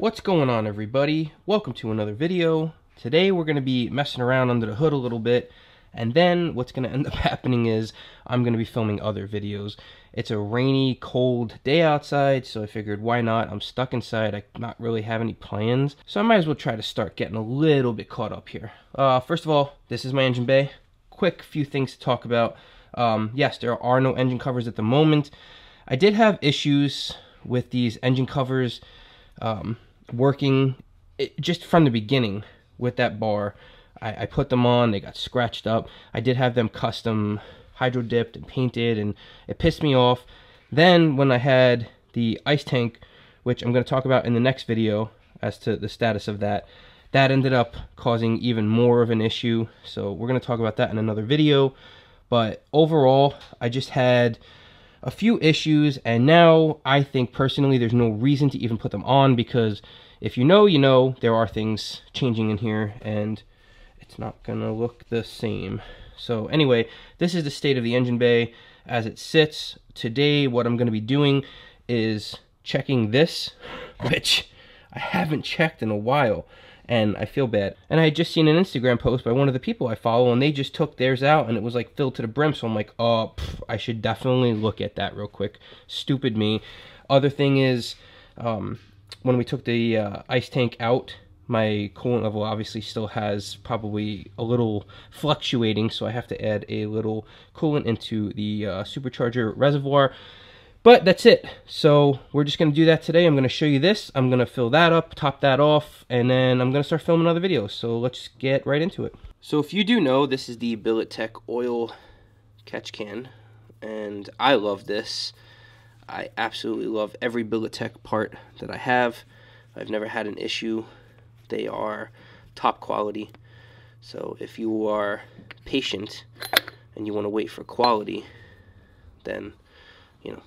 What's going on, everybody? Welcome to another video. Today we're going to be messing around under the hood a little bit, and then what's going to end up happening is I'm going to be filming other videos. It's a rainy, cold day outside, so I figured why not? I'm stuck inside. I not really have any plans, so I might as well try to start getting a little bit caught up here. First of all, this is my engine bay. Quick few things to talk about. Yes, there are no engine covers at the moment. I did have issues with these engine covers working just from the beginning with that bar. I put them on, they got scratched up. I did have them custom hydro dipped and painted, and it pissed me off. Then when I had the ice tank, which I'm going to talk about in the next video as to the status of that, that ended up causing even more of an issue. So we're going to talk about that in another video. But overall, I just had a few issues, and now I think personally there's no reason to even put them on, because if you know, you know, there are things changing in here and it's not gonna look the same. So anyway, this is the state of the engine bay as it sits. Today what I'm gonna be doing is checking this, which I haven't checked in a while, and I feel bad. And I had just seen an Instagram post by one of the people I follow, and they just took theirs out and it was like filled to the brim. So I'm like, oh, I should definitely look at that real quick. Stupid me. Other thing is, when we took the ice tank out, my coolant level obviously still has probably a little fluctuating, so I have to add a little coolant into the supercharger reservoir. But that's it. So we're just going to do that today. I'm going to show you this. I'm going to fill that up, top that off, and then I'm going to start filming other videos. So let's get right into it. So if you do know, this is the Billet Tech oil catch can, and I love this. I absolutely love every Billet Tech part that I have. I've never had an issue. They are top quality. So if you are patient and you want to wait for quality, then, you know,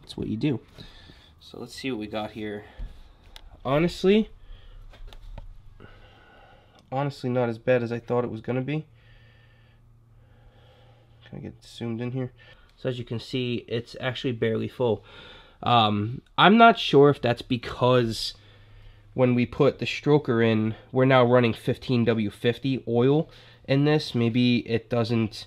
that's what you do. So let's see what we got here. Honestly not as bad as I thought it was gonna be. Can I get zoomed in here? So as you can see, it's actually barely full. I'm not sure if that's because when we put the Stoker in, we're now running 15W50 oil in this. Maybe it doesn't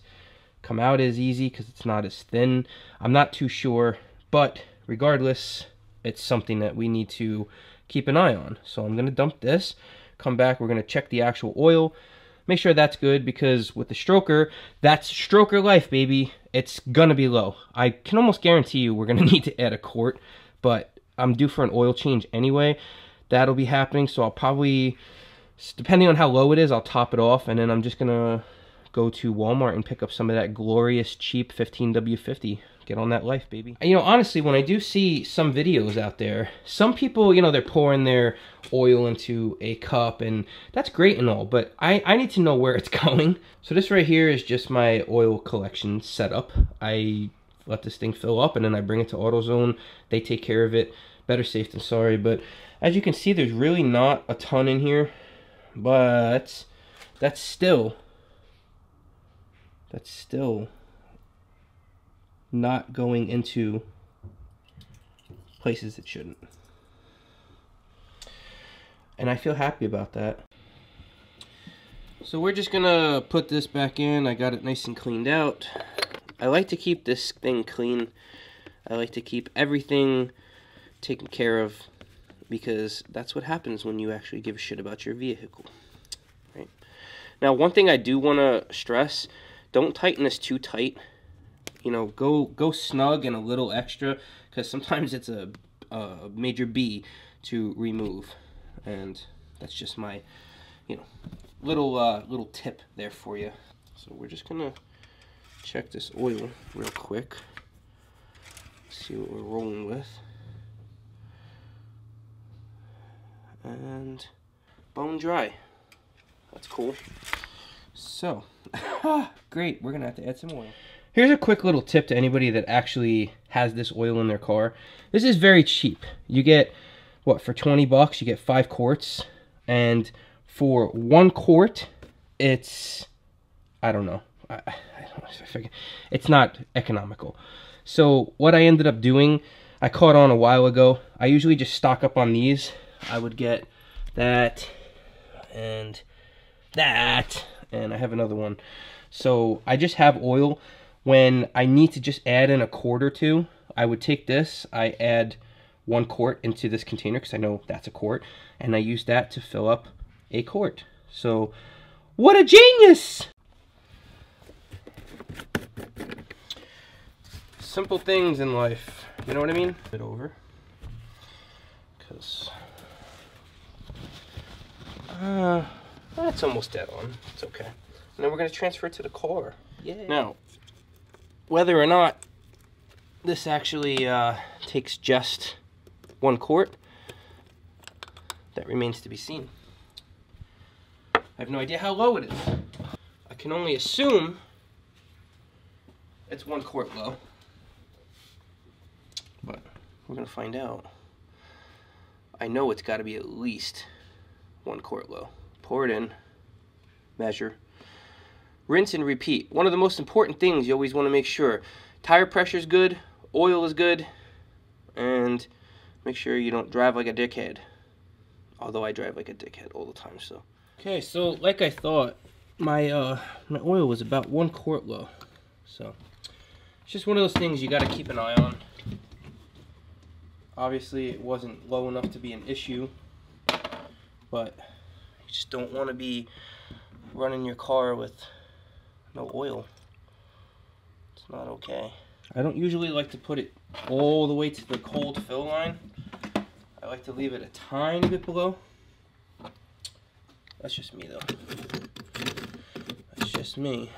come out as easy because it's not as thin. I'm not too sure. But regardless, it's something that we need to keep an eye on. So I'm going to dump this, come back, we're going to check the actual oil, make sure that's good, because with the Stoker, that's Stoker life, baby. It's going to be low. I can almost guarantee you we're going to need to add a quart, but I'm due for an oil change anyway. That'll be happening, so I'll probably, depending on how low it is, I'll top it off, and then I'm just going to go to Walmart and pick up some of that glorious cheap 15W50. Get on that life, baby. You know, honestly, when I do see some videos out there, some people, you know, they're pouring their oil into a cup, and that's great and all, but I need to know where it's going. So this right here is just my oil collection setup. I let this thing fill up, and then I bring it to AutoZone. They take care of it. Better safe than sorry. But as you can see, there's really not a ton in here, but that's still not going into places it shouldn't. And I feel happy about that. So we're just gonna put this back in. I got it nice and cleaned out. I like to keep this thing clean. I like to keep everything taken care of, because that's what happens when you actually give a shit about your vehicle. Right? Now, one thing I do want to stress, don't tighten this too tight. You know, go snug and a little extra, because sometimes it's a major B to remove, and that's just my, you know, little tip there for you. So we're just gonna check this oil real quick, see what we're rolling with, and bone dry. That's cool. So great, we're gonna have to add some oil. Here's a quick little tip to anybody that actually has this oil in their car. This is very cheap. You get, what, for 20 bucks, you get 5 quarts. And for 1 quart, it's, I don't know. I don't know if I forget. It's not economical. So what I ended up doing, I caught on a while ago. I usually just stock up on these. I would get that and that, and I have another one. So I just have oil. When I need to just add in a quart or two, I would take this, I add 1 quart into this container because I know that's a quart, and I use that to fill up a quart. So what a genius! Simple things in life, you know what I mean? It over, because that's almost dead on. It's okay. And then we're going to transfer it to the car. Yeah. Now, whether or not this actually takes just 1 quart, that remains to be seen. I have no idea how low it is. I can only assume it's 1 quart low. But we're going to find out. I know it's got to be at least 1 quart low. Pour it in, measure, rinse and repeat. One of the most important things you always want to make sure: tire pressure is good, oil is good, and make sure you don't drive like a dickhead. Although I drive like a dickhead all the time, so. Okay, so like I thought, my oil was about 1 quart low. So it's just one of those things you got to keep an eye on. Obviously, it wasn't low enough to be an issue, but you just don't want to be running your car with no oil. It's not okay. I don't usually like to put it all the way to the cold fill line. I like to leave it a tiny bit below. That's just me, though. That's just me.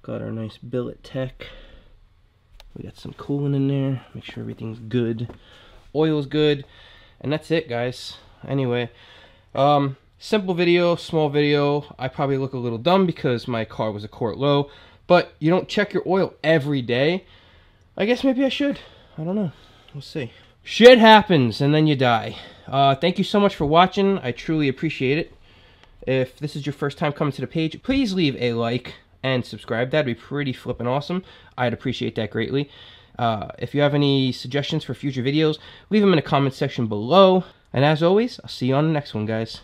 Got our nice Billet Tech. We got some coolant in there. Make sure everything's good. Oil's good. And that's it, guys. Anyway, simple video, small video. I probably look a little dumb because my car was a quart low. But you don't check your oil every day. I guess maybe I should. I don't know. We'll see. Shit happens and then you die. Thank you so much for watching. I truly appreciate it. If this is your first time coming to the page, please leave a like and subscribe. That'd be pretty flippin' awesome. I'd appreciate that greatly. If you have any suggestions for future videos, leave them in the comment section below. And as always, I'll see you on the next one, guys.